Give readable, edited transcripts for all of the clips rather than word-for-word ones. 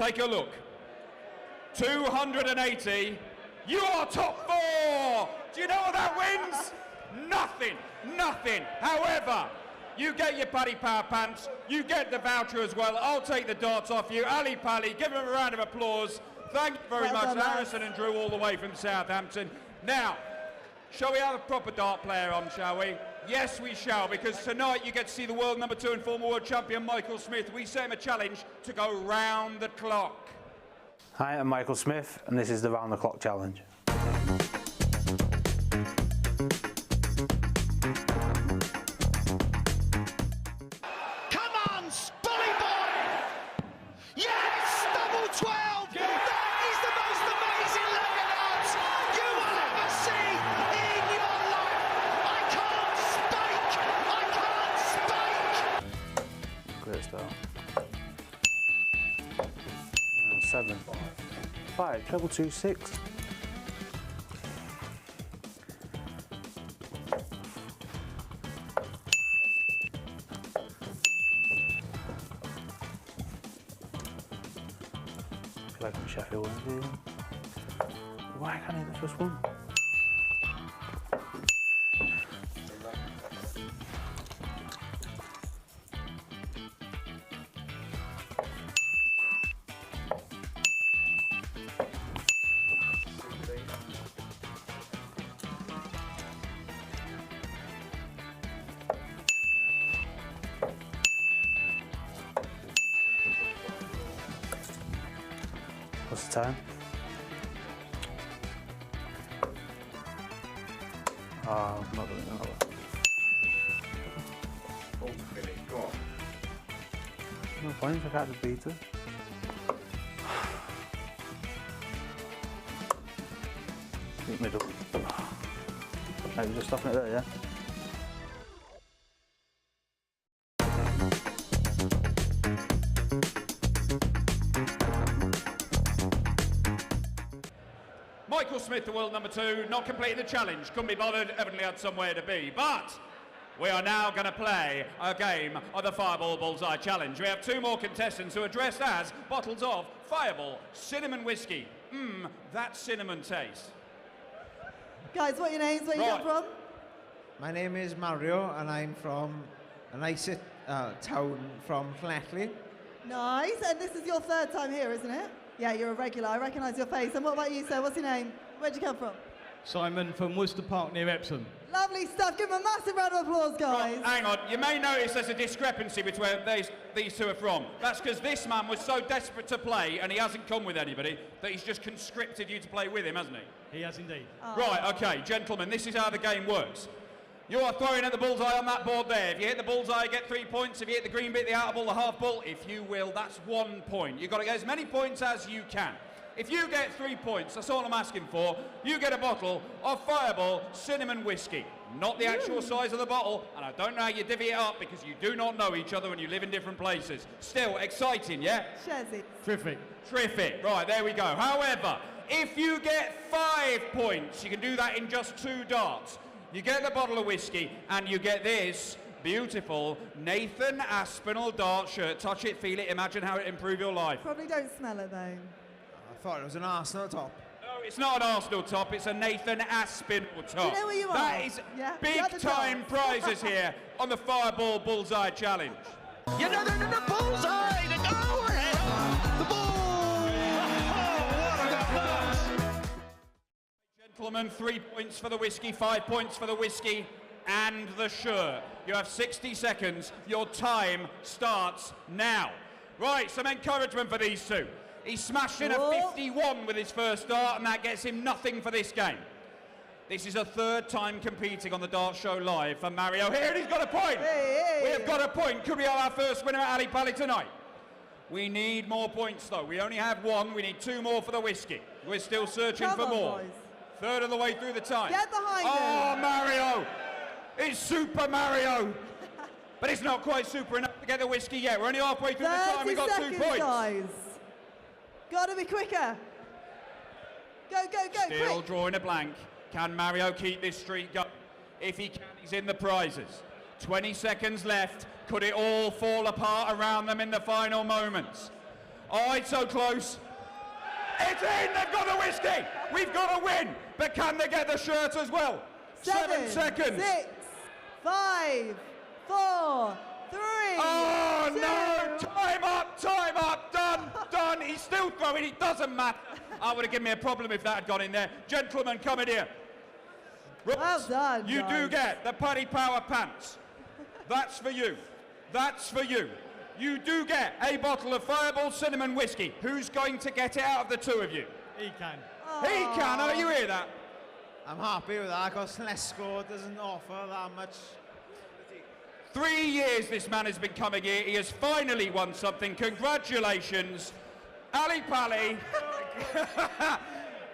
take a look. 280. You are top 4. Do you know what that wins? Nothing. Nothing. However, you get your Paddy Power Pants. You get the voucher as well. I'll take the darts off you. Ali Pally, give him a round of applause. Thank you very much, Harrison and Drew, all the way from Southampton. Now, shall we have a proper dart player on, shall we? Yes, we shall, because tonight you get to see the world number 2 and former world champion Michael Smith. We set him a challenge to go round the clock. Hi, I'm Michael Smith, and this is the Round the Clock Challenge. Come on, Spolly boy! Yes, double 12! That is the most amazing leg of darts you will ever see in your life! I can't speak! I can't speak! Great start. 7, 5, treble 2, 6. I feel like I'm Sheffield Wednesday. Why can't I hit the first one? What's the time? I'm not doing another. Oh, Billy, go on. No point if I can't just beat it. Deep middle. Right, we're just stopping it there, yeah? Michael Smith, the world number 2, not completing the challenge. Couldn't be bothered, evidently had somewhere to be. But we are now going to play a game of the Fireball Bullseye Challenge. We have 2 more contestants who are dressed as bottles of Fireball Cinnamon Whiskey. That cinnamon taste. Guys, what are your names? Where you come from? My name is Mario, and I'm from a nice town from Llanelli. Nice. And this is your 3rd time here, isn't it? Yeah, you're a regular. I recognise your face. And what about you, sir? What's your name? Where'd you come from? Simon from Worcester Park near Epsom. Lovely stuff. Give them a massive round of applause, guys. Well, hang on. You may notice there's a discrepancy between where these 2 are from. That's because this man was so desperate to play, and he hasn't come with anybody, that he's just conscripted you to play with him, hasn't he? He has indeed. Oh. Right, okay, gentlemen, this is how the game works. You are throwing at the bullseye on that board there. If you hit the bullseye, you get 3 points. If you hit the green bit, the outer ball, the half ball, if you will, that's 1 point. You've got to get as many points as you can. If you get 3 points, that's all I'm asking for, you get a bottle of Fireball Cinnamon Whiskey. Not the actual size of the bottle, and I don't know how you divvy it up because you do not know each other when you live in different places. Still, exciting, yeah? Shazzy. Terrific. Terrific. Right, there we go. However, if you get 5 points, you can do that in just 2 darts. You get the bottle of whiskey, and you get this beautiful Nathan Aspinall dart shirt. Touch it, feel it, imagine how it improve your life. Probably don't smell it, though. I thought it was an Arsenal top. No, it's not an Arsenal top, it's a Nathan Aspinall top. Do you know where you are? That is big-time prizes here on the Fireball Bullseye Challenge. You know, the bullseye! The goal! The ball! What about that? Gentlemen, 3 points for the whiskey, 5 points for the whiskey and the shirt. You have 60 seconds. Your time starts now. Right, some encouragement for these 2. He smashed in a 51 with his first dart, and that gets him nothing for this game. This is a 3rd time competing on the Dart Show Live for Mario. Here, and he's got a point. Hey. We have got a point. Could we have our first winner at Ali Pally tonight? We need more points, though. We only have 1. We need 2 more for the whiskey. We're still searching for more. Boys. 3rd of the way through the time. Get behind him. Oh, Mario! It's Super Mario! But it's not quite super enough to get the whiskey yet. We're only halfway through the time. We've got 2 points. Guys. Gotta be quicker. Go, Still quick. drawing a blank. Can Mario keep this streak going? If he can, he's in the prizes. 20 seconds left. Could it all fall apart around them in the final moments? Oh, it's so close. It's in, they've got the whiskey. We've got to win, but can they get the shirt as well? 7 seconds. 6, 5, 4, 3. Oh 2. no, time up, done. He's still throwing, it doesn't matter. I would have given me a problem if that had gone in there. Gentlemen, come in here. Well done, You guys. do get the Paddy Power pants. That's for you. That's for you. You do get a bottle of Fireball Cinnamon Whiskey. Who's going to get it out of the two of you? He can. He can, oh, you hear that? I'm happy with that because Lesco doesn't offer that much. 3 years this man has been coming here. He has finally won something. Congratulations, Ali Pally.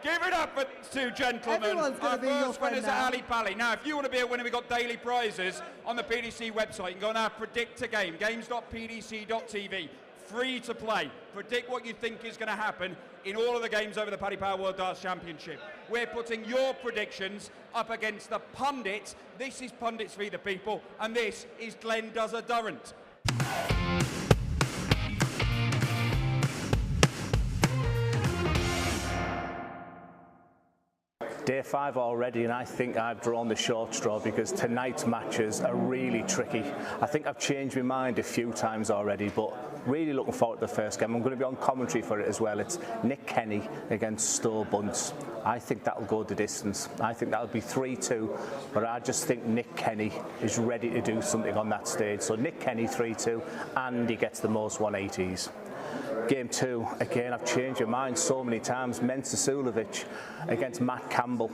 Give it up for two gentlemen. Everyone's gonna Our be your first friend winners now. are Ali Pally. Now, if you want to be a winner, we've got daily prizes on the PDC website. You can go now, predict a game, games.pdc.tv. Free to play. Predict what you think is going to happen in all of the games over the Paddy Power World Darts Championship. We're putting your predictions up against the Pundit. This is Pundits v the People, and this is Glenn Does a Durrant. Day 5 already, and I think I've drawn the short straw because tonight's matches are really tricky. I think I've changed my mind a few times already, but really looking forward to the first game. I'm going to be on commentary for it as well. It's Nick Kenny against Stowe Bunce. I think that'll go the distance. I think that'll be 3-2, but I just think Nick Kenny is ready to do something on that stage. So Nick Kenny 3-2, and he gets the most 180s. Game 2, again, I've changed my mind so many times. Mensa Sulovic against Matt Campbell.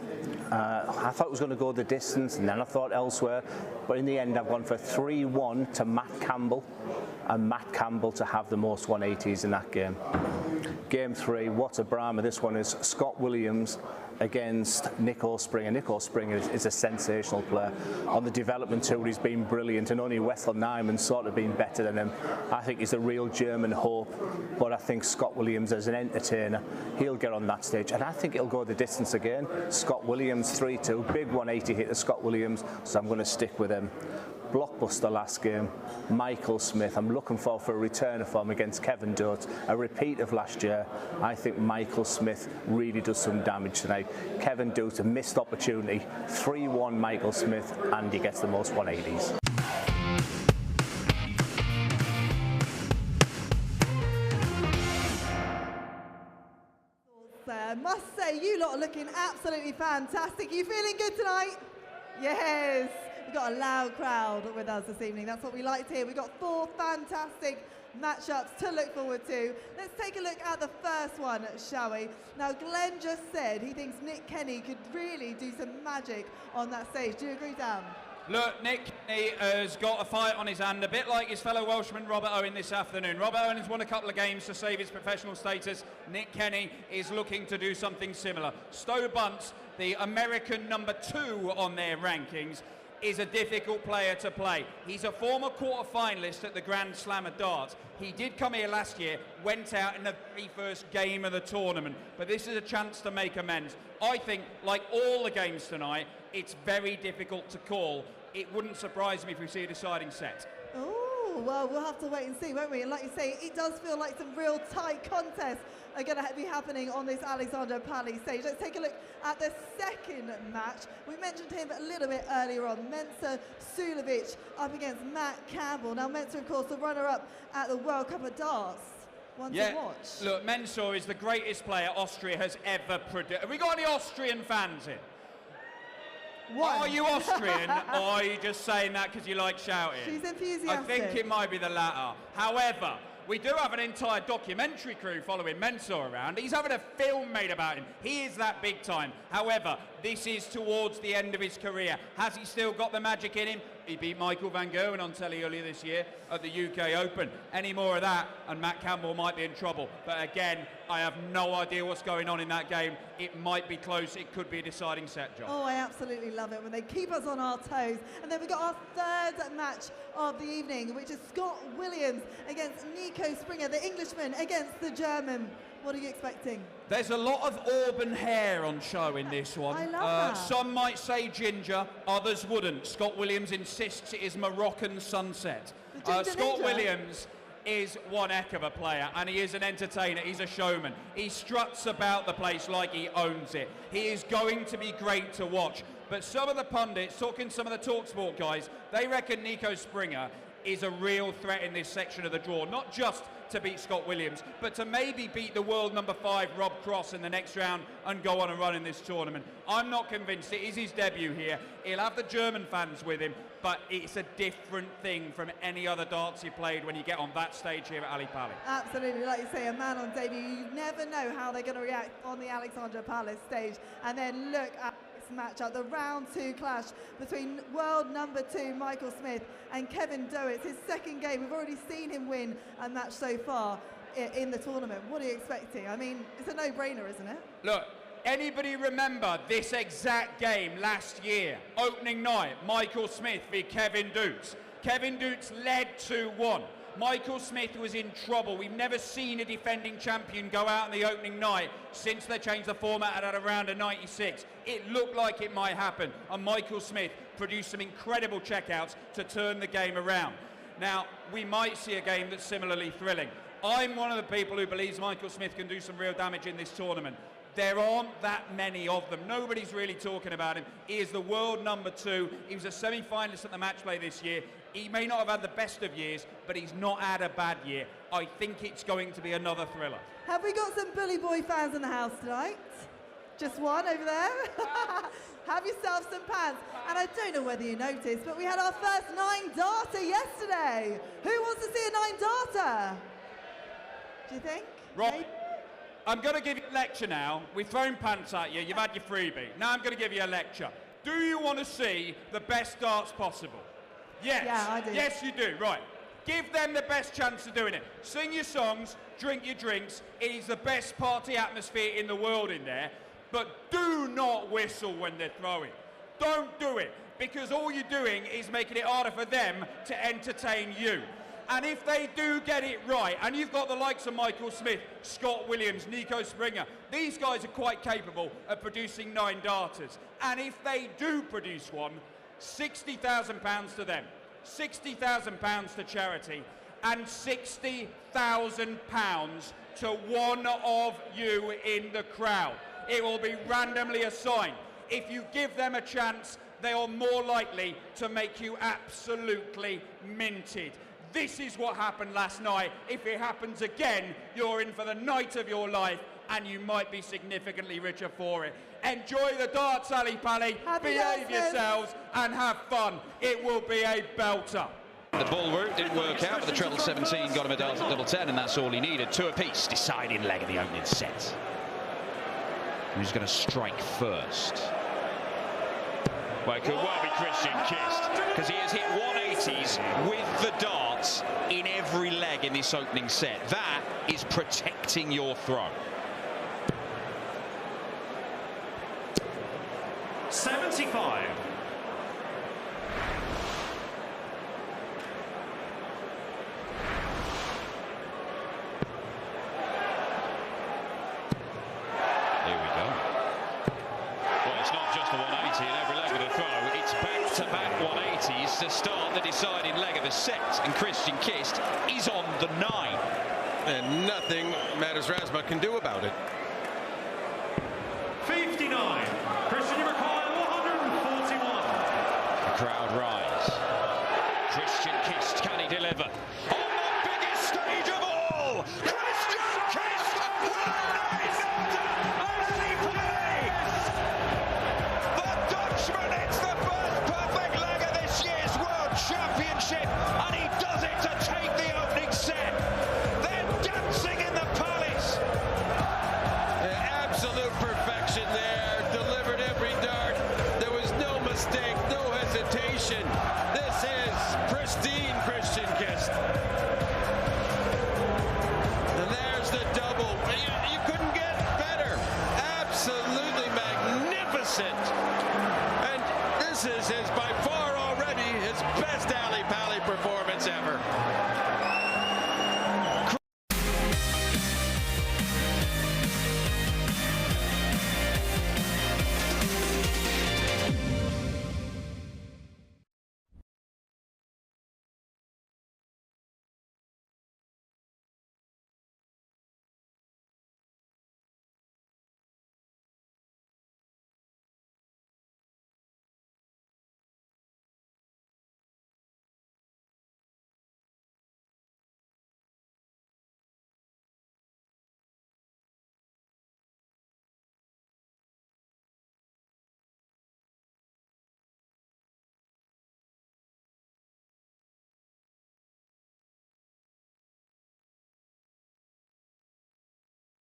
I thought it was going to go the distance, and then I thought elsewhere. But in the end, I've gone for 3-1 to Matt Campbell, and Matt Campbell to have the most 180s in that game. Game 3, what a Brahma. This one is Scott Williams against Nico Springer. Nico Springer is a sensational player. On the development tour, he's been brilliant, and only Wessel Nyman's sort of been better than him. I think he's a real German hope, but I think Scott Williams, as an entertainer, he'll get on that stage, and I think he'll go the distance again. Scott Williams 3-2, big 180 hit to Scott Williams, so I'm going to stick with him. Blockbuster last game, Michael Smith. I'm looking forward for a return of form against Kevin Dote, a repeat of last year. I think Michael Smith really does some damage tonight. Kevin Dote, a missed opportunity, 3-1 Michael Smith, and he gets the most 180s. Must say, you lot are looking absolutely fantastic. You feeling good tonight? Yes. We've got a loud crowd with us this evening. That's what we like to hear. We've got 4 fantastic matchups to look forward to. Let's take a look at the first one, shall we? Now, Glenn just said he thinks Nick Kenny could really do some magic on that stage. Do you agree, Dan? Look, Nick Kenny has got a fight on his hand, a bit like his fellow Welshman Robert Owen this afternoon. Robert Owen has won a couple of games to save his professional status. Nick Kenny is looking to do something similar. Stowe Bunce, the American number 2 on their rankings, is a difficult player to play. He's a former quarter-finalist at the Grand Slam of Darts. He did come here last year, went out in the very first game of the tournament, but this is a chance to make amends. I think, like all the games tonight, it's very difficult to call. It wouldn't surprise me if we see a deciding set. Oh, well, we'll have to wait and see, won't we? And like you say, it does feel like some real tight contests are going to be happening on this Alexandra Pally stage. Let's take a look at the second match. We mentioned him a little bit earlier on. Mensa Sulovic up against Matt Campbell. Now, Mensa, of course, the runner-up at the World Cup of Darts. One to watch. Look, Mensa is the greatest player Austria has ever produced. Have we got any Austrian fans here? One. Are you Austrian, or are you just saying that because you like shouting? She's enthusiastic. I think it might be the latter. However, we do have an entire documentary crew following Mensa around. He's having a film made about him. He is that big time. However, this is towards the end of his career. Has he still got the magic in him? He beat Michael van Gerwen on telly earlier this year at the UK Open. Any more of that, and Matt Campbell might be in trouble. But again, I have no idea what's going on in that game. It might be close. It could be a deciding set, John. Oh, I absolutely love it when they keep us on our toes. And then we've got our third match of the evening, which is Scott Williams against Nico Springer, the Englishman against the German. What are you expecting? There's a lot of auburn hair on show in this one. I love that. Some might say ginger, others wouldn't. Scott Williams insists it is Moroccan sunset. The ginger Scott ninja. Williams is one heck of a player, and he is an entertainer. He's a showman. He struts about the place like he owns it. He is going to be great to watch. But some of the pundits, talking to some of the TalkSport guys, they reckon Nico Springer is a real threat in this section of the draw, not just to beat Scott Williams, but to maybe beat the world number 5 Rob Cross in the next round and go on a run in this tournament. I'm not convinced. It is his debut here. He'll have the German fans with him, but it's a different thing from any other darts you played when you get on that stage here at Ali Pali. Absolutely, like you say, a man on debut. You never know how they're going to react on the Alexandra Palace stage. And then look at this matchup, the round 2 clash between world number 2 Michael Smith and Kevin Doe. It's his second game. We've already seen him win a match so far in the tournament. What are you expecting? I mean, it's a no-brainer, isn't it? Look, anybody remember this exact game last year? Opening night, Michael Smith v Kevin Doots. Kevin Doots led 2-1. Michael Smith was in trouble. We've never seen a defending champion go out on the opening night since they changed the format at around a 96. It looked like it might happen, and Michael Smith produced some incredible checkouts to turn the game around. Now, we might see a game that's similarly thrilling. I'm one of the people who believes Michael Smith can do some real damage in this tournament. There aren't that many of them. Nobody's really talking about him. He is the world number 2. He was a semi-finalist at the match play this year. He may not have had the best of years, but he's not had a bad year. I think it's going to be another thriller. Have we got some Bully Boy fans in the house tonight? Just one over there? Have yourself some pants. And I don't know whether you noticed, but we had our first 9-darter yesterday. Who wants to see a 9-darter? Do you think? Right. Maybe? I'm going to give you a lecture now. We've thrown pants at you. You've had your freebie. Now I'm going to give you a lecture. Do you want to see the best darts possible? Yes. Yeah, I do. Yes, you do. Right. Give them the best chance of doing it. Sing your songs, drink your drinks. It is the best party atmosphere in the world in there. But do not whistle when they're throwing. Don't do it, because all you're doing is making it harder for them to entertain you. And if they do get it right, and you've got the likes of Michael Smith, Scott Williams, Nico Springer, these guys are quite capable of producing 9-darters. And if they do produce one, £60,000 to them, £60,000 to charity, and £60,000 to one of you in the crowd. It will be randomly assigned. If you give them a chance, they are more likely to make you absolutely minted. This is what happened last night. If it happens again, you're in for the night of your life, and you might be significantly richer for it. Enjoy the darts, Ali Pali. Behave yourselves and have fun. It will be a belter. The ball route didn't work out, but the treble 17 got him a dart at double 10, and that's all he needed. 2 apiece, deciding leg of the opening set. Who's going to strike first? Well, it could well be Christian Kist, because he has hit 180s with the darts in every leg in this opening set. That is protecting your throw. 75. Here we go. Well, it's not just a 180 in every leg of the throw. It's back-to-back 180s to start the deciding leg of the set. And Christian Kist is on the 9. And nothing Matters Rasmussen can do about it. 59. Christian, you require 141. The crowd rise. Christian Kist, can he deliver?